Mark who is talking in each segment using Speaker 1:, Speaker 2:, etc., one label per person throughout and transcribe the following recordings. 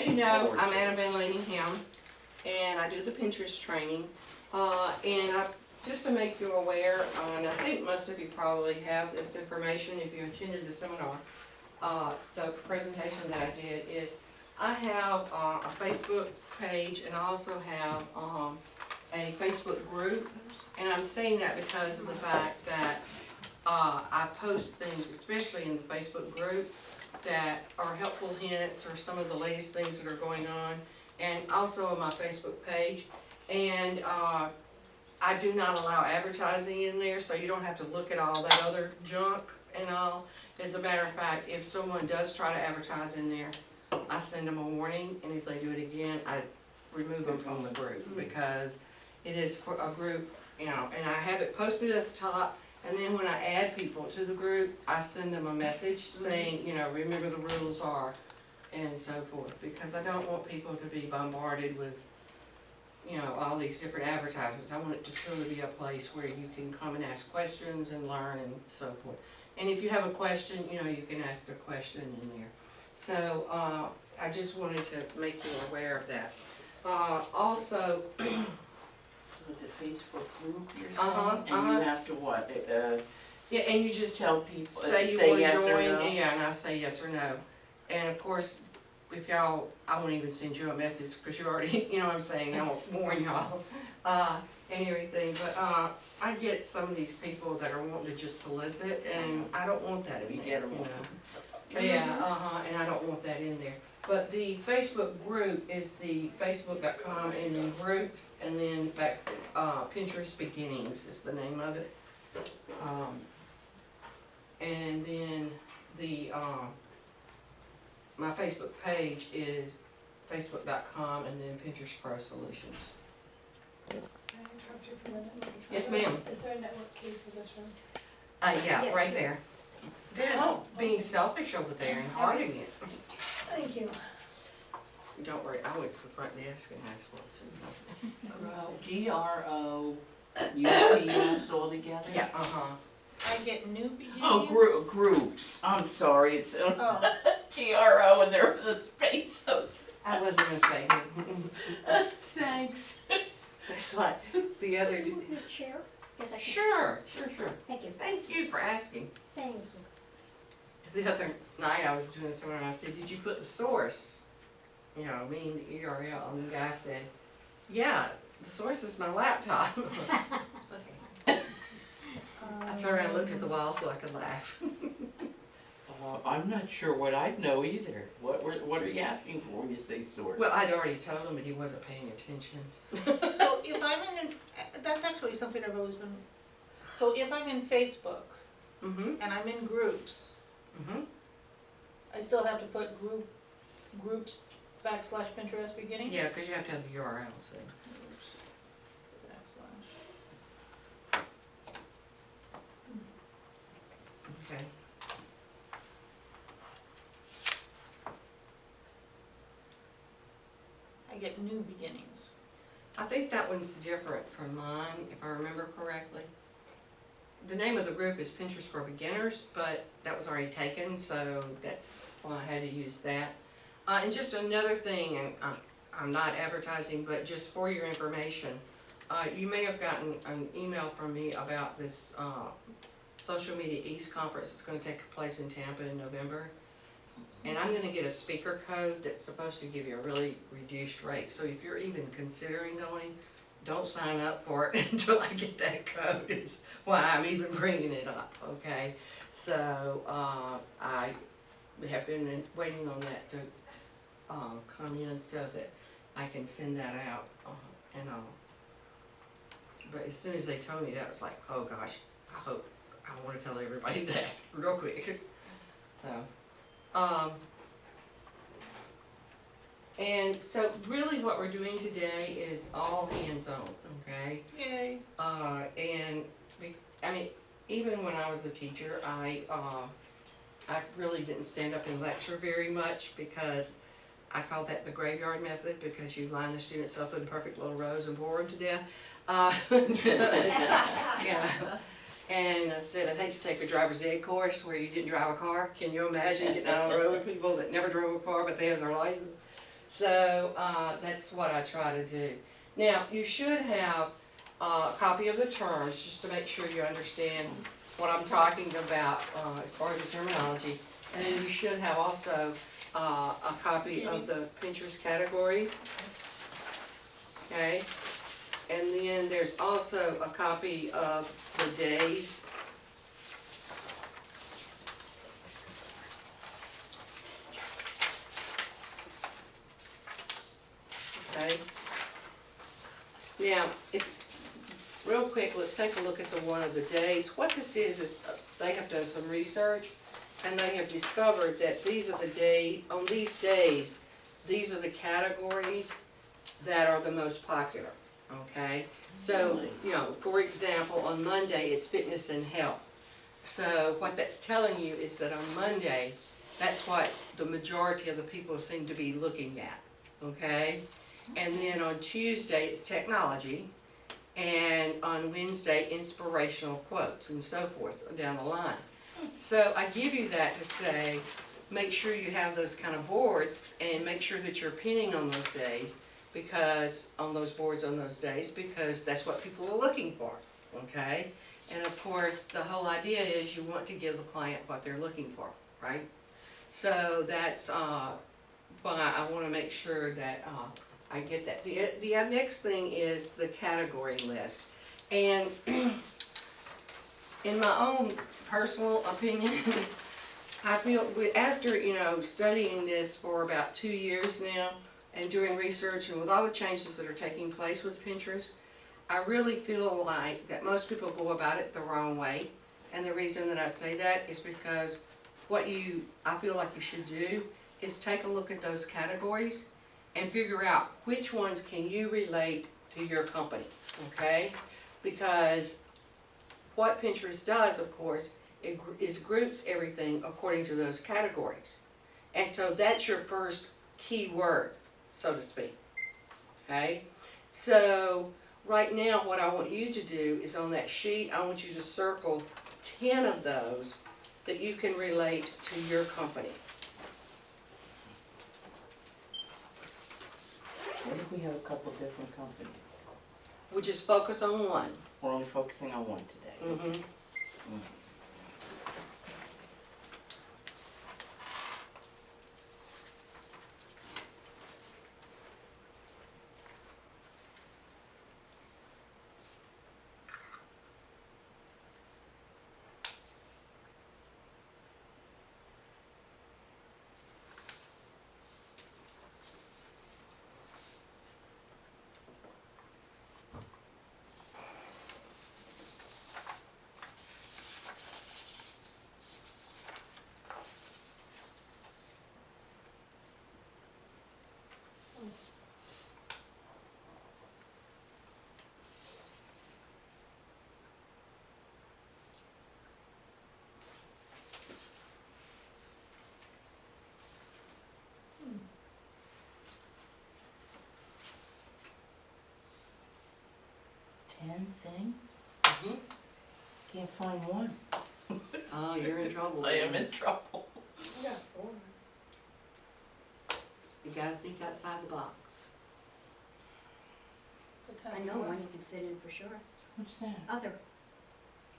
Speaker 1: as you know,
Speaker 2: forward
Speaker 1: I'm
Speaker 2: to it.
Speaker 1: Annabelle Leningham, and I do the Pinterest training. Just to make you aware, and I think most of you probably have this information if you attended the seminar, the presentation that I did is, I have a Facebook page and I also have a Facebook group. And I'm saying that because of the fact that I post things, especially in the Facebook group, that are helpful hints or some of the latest things that are going on, and also on my Facebook page. And I do not allow advertising in there, so you don't have to look at all that other junk and all. As a matter of fact, if someone does try to advertise in there, I send them a warning, and if they do it again, I remove them from the group, because it is for a group, you know, and I have it posted at the top, and then when I add people to the group, I send them a message saying, you know, remember the rules are, and so forth, because I don't want people to be bombarded with, you know, all these different advertisements. I want it to truly be a place where you can come and ask questions and learn and so forth. And if you have a question, you know, you can ask the question in there. So, I just wanted to make you aware of that. Also,
Speaker 2: So it's a Facebook group you're saying?
Speaker 1: Uh-huh,
Speaker 2: And you have to what,
Speaker 1: yeah, and you just
Speaker 2: tell people,
Speaker 1: say you
Speaker 2: say
Speaker 1: want to
Speaker 2: yes or
Speaker 1: join,
Speaker 2: no?
Speaker 1: yeah, and I say yes or no. And of course, if y'all, I won't even send you a message, because you already, you know what I'm saying, I won't warn y'all, and everything, but, I get some of these people that are wanting to just solicit, and I don't want that in
Speaker 2: We
Speaker 1: there,
Speaker 2: get them
Speaker 1: you
Speaker 2: all.
Speaker 1: know. Yeah, and I don't want that in there. But the Facebook group is the facebook.com, and then groups, and then that's, Pinterest Beginnings is the name of it. And then the, my Facebook page is facebook.com, and then Pinterest Pro Solutions.
Speaker 3: Can I interrupt you for a minute?
Speaker 1: Yes, ma'am.
Speaker 3: Is there a network key for this room?
Speaker 1: Yeah,
Speaker 3: Yes.
Speaker 1: right there. They're being selfish over there and hiding it.
Speaker 3: Thank you.
Speaker 1: Don't worry, I went to the front desk and asked for it.
Speaker 2: GROUPS all together?
Speaker 1: Yeah,
Speaker 4: I get new beginnings.
Speaker 2: Oh, groups, I'm sorry, it's
Speaker 4: Oh,
Speaker 2: GRO and there was a space.
Speaker 1: I wasn't gonna say it.
Speaker 2: Thanks.
Speaker 1: It's like the other.
Speaker 5: Can you move the chair? Yes, I can.
Speaker 1: Sure.
Speaker 5: Thank you.
Speaker 1: Thank you for asking.
Speaker 5: Thank you.
Speaker 1: The other night I was doing something and I said, "Did you put the source?" You know, meaning the URL, and the guy said, "Yeah, the source is my laptop." I turned around and looked at the wall so I could laugh.
Speaker 2: I'm not sure what I'd know either. What are you asking for when you say source?
Speaker 1: Well, I'd already told him, but he wasn't paying attention.
Speaker 4: so if I'm in, that's actually something I've always been, so if I'm in Facebook
Speaker 1: Mm-hmm.
Speaker 4: and I'm in groups,
Speaker 1: Mm-hmm.
Speaker 4: I still have to put groups /Pinterest beginning?
Speaker 1: Yeah, because you have to have the URL, so.
Speaker 4: Groups /
Speaker 1: Okay.
Speaker 4: I get new beginnings.
Speaker 1: I think that one's different from mine, if I remember correctly. The name of the group is Pinterest for Beginners, but that was already taken, so that's why I had to use that. And just another thing, and I'm not advertising, but just for your information, you may have gotten an email from me about this Social Media East conference that's going to take place in Tampa in November. And I'm going to get a speaker code that's supposed to give you a really reduced rate. So if you're even considering going, don't sign up for it until I get that code. Is why I'm even bringing it up, okay? So I have been waiting on that to come in so that I can send that out and all. But as soon as they told me that, I was like, oh gosh, I want to tell everybody that real quick. So. And so really what we're doing today is all hands-on, okay?
Speaker 4: Yay.
Speaker 1: And I mean, even when I was a teacher, I really didn't stand up and lecture very much, because I called that the graveyard method, because you line the students up in perfect little rows and bore them to death. Yeah. And I said, I'd hate to take a driver's ed course where you didn't drive a car. Can you imagine getting out on the road with people that never drove a car but they have their license? So, that's what I try to do. Now, you should have a copy of the terms, just to make sure you understand what I'm talking about, as far as the terminology. And then you should have also, a copy of the Pinterest categories. Okay? And then there's also a copy of the days. Okay? Now, real quick, let's take a look at the one of the days. What this is they have done some research, and they have discovered that these are on these days, these are the categories that are the most popular, okay? So, for example, on Monday, it's fitness and health. So what that's telling you is that on Monday, that's what the majority of the people seem to be looking at, okay? And then on Tuesday, it's technology. And on Wednesday, inspirational quotes and so forth down the line. So I give you that to say, make sure you have those kind of boards and make sure that you're pinning on those days, because on those boards on those days, because that's what people are looking for, okay? And of course, the whole idea is you want to give the client what they're looking for, right? So that's why I want to make sure that I get that. The next thing is the category list. And in my own personal opinion, I feel after, studying this for about 2 years now and doing research and with all the changes that are taking place with Pinterest, I really feel like that most people go about it the wrong way. And the reason that I say that is because I feel like you should do is take a look at those categories and figure out which ones can you relate to your company, okay? Because what Pinterest does, of course, is groups everything according to those categories. And so that's your first key word, so to speak, okay? So right now what I want you to do is on that sheet, I want you to circle 10 of those that you can relate to your company.
Speaker 2: What if we have a couple different companies?
Speaker 1: We just focus on one.
Speaker 2: We're only focusing on one today.
Speaker 1: Mm-hmm.
Speaker 2: Things?
Speaker 1: Mhm.
Speaker 2: Can't find one.
Speaker 1: Oh, you're in trouble.
Speaker 2: I am
Speaker 1: man.
Speaker 2: in trouble.
Speaker 3: I got 4.
Speaker 1: You gotta think outside the box.
Speaker 5: I know one you can fit in for sure.
Speaker 2: What's that?
Speaker 5: Other.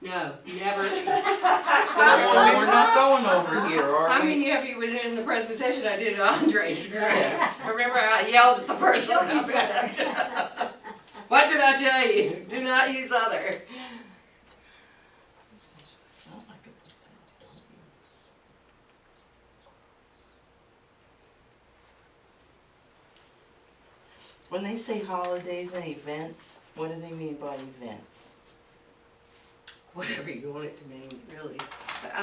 Speaker 1: No, never.
Speaker 2: Well, we're not going over here, are
Speaker 1: How
Speaker 2: we?
Speaker 1: many of you were in the presentation I did at Andre's group? I remember I yelled at the person.
Speaker 5: Don't use other.
Speaker 1: What did I tell you? Do not use other.
Speaker 2: Oh, I could put that to speeds. When they say holidays and events, what do they mean by events?
Speaker 1: Whatever you want it to mean, really. But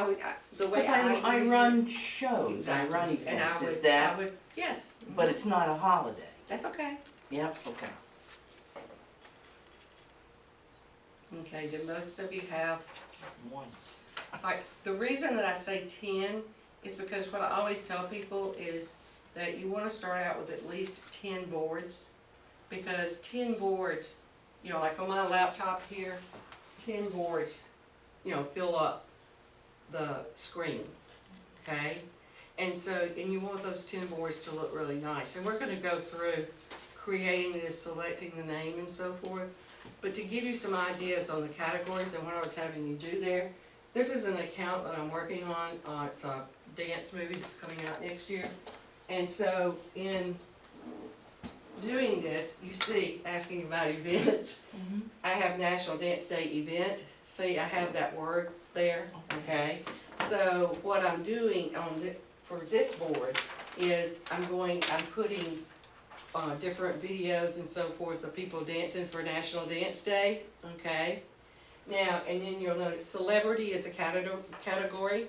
Speaker 1: the way
Speaker 2: Because I
Speaker 1: use
Speaker 2: run shows,
Speaker 1: Exactly.
Speaker 2: I run
Speaker 1: And
Speaker 2: events,
Speaker 1: I
Speaker 2: is
Speaker 1: would,
Speaker 2: that,
Speaker 1: yes.
Speaker 2: but it's not a holiday.
Speaker 1: That's okay.
Speaker 2: Yep, okay.
Speaker 1: Okay, do most of you have?
Speaker 2: One.
Speaker 1: Alright, the reason that I say 10 is because what I always tell people is that you want to start out with at least 10 boards. Because 10 boards, like on my laptop here, 10 boards, fill up the screen, okay? And so, and you want those 10 boards to look really nice. And we're gonna go through creating this, selecting the name and so forth. But to give you some ideas on the categories and what I was having you do there, this is an account that I'm working on. It's a dance movie that's coming out next year. And so in doing this, you see, asking about events, I have National Dance Day event. See, I have that word there, okay? So what I'm doing on for this board is I'm putting different videos and so forth of people dancing for National Dance Day, okay? Now, and then you'll notice celebrity is a category.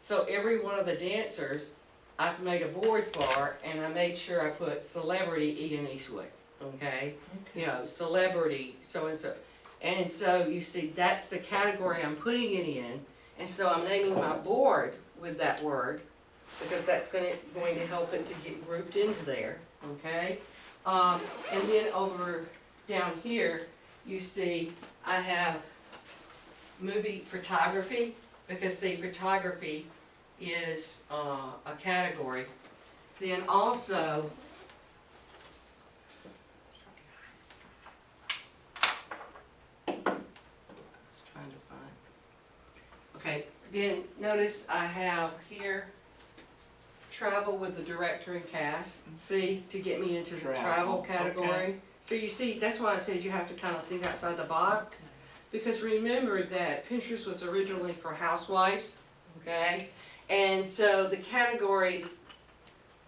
Speaker 1: So every one of the dancers I've made a board for, and I made sure I put celebrity Ian Eastwood, okay? You know, celebrity so and so. And so you see that's the category I'm putting it in. And so I'm naming my board with that word because that's going to help it to get grouped into there, okay? And then over down here, you see I have movie photography because see, photography is a category. Then also, okay, then notice I have here travel with the director and cast. See, to get me into the travel category.
Speaker 2: Okay.
Speaker 1: So you see, that's why I said you have to kind of think outside the box. Because remember that Pinterest was originally for housewives, okay? And so the categories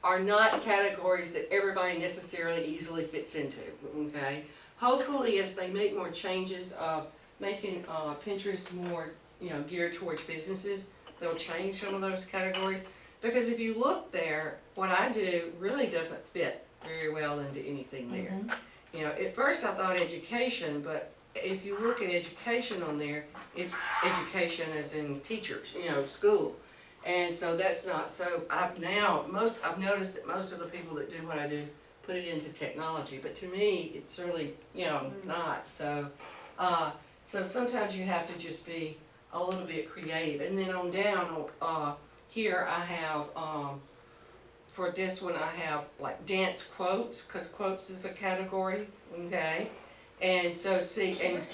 Speaker 1: are not categories that everybody necessarily easily fits into, okay? Hopefully as they make more changes of making Pinterest more, you know, geared towards businesses, they'll change some of those categories. Because if you look there, what I do really doesn't fit very well into anything there. You know, at first I thought education, but if you look at education on there, it's education as in teachers, you know, school. And so that's not, so I've noticed that most of the people that do what I do put it into technology, but to me, it's really, you know, not. So, so sometimes you have to just be a little bit creative. And then on down, here I have, for this one I have like dance quotes, because quotes is a category, okay? And so see, and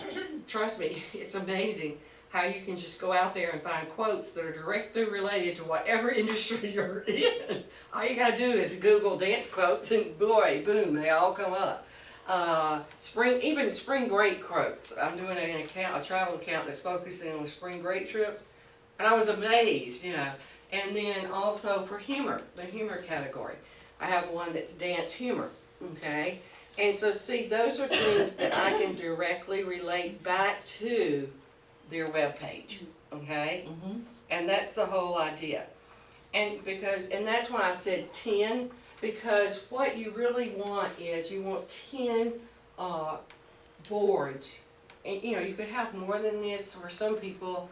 Speaker 1: trust me, it's amazing how you can just go out there and find quotes that are directly related to whatever industry you're in. All you gotta do is Google dance quotes and boy, boom, they all come up. Even spring break quotes. I'm doing an account, a travel account that's focusing on spring break trips. And I was amazed, you know. And then also for humor, the humor category. I have one that's dance humor, okay? And so see, those are things that I can directly relate back to their webpage, okay? And that's the whole idea. And that's why I said 10, because what you really want is you want 10 boards. And you know, you could have more than this. For some people,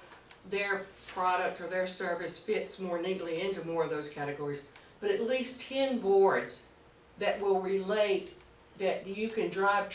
Speaker 1: their product or their service fits more neatly into more of those categories. But at least 10 boards that will relate, that you can drive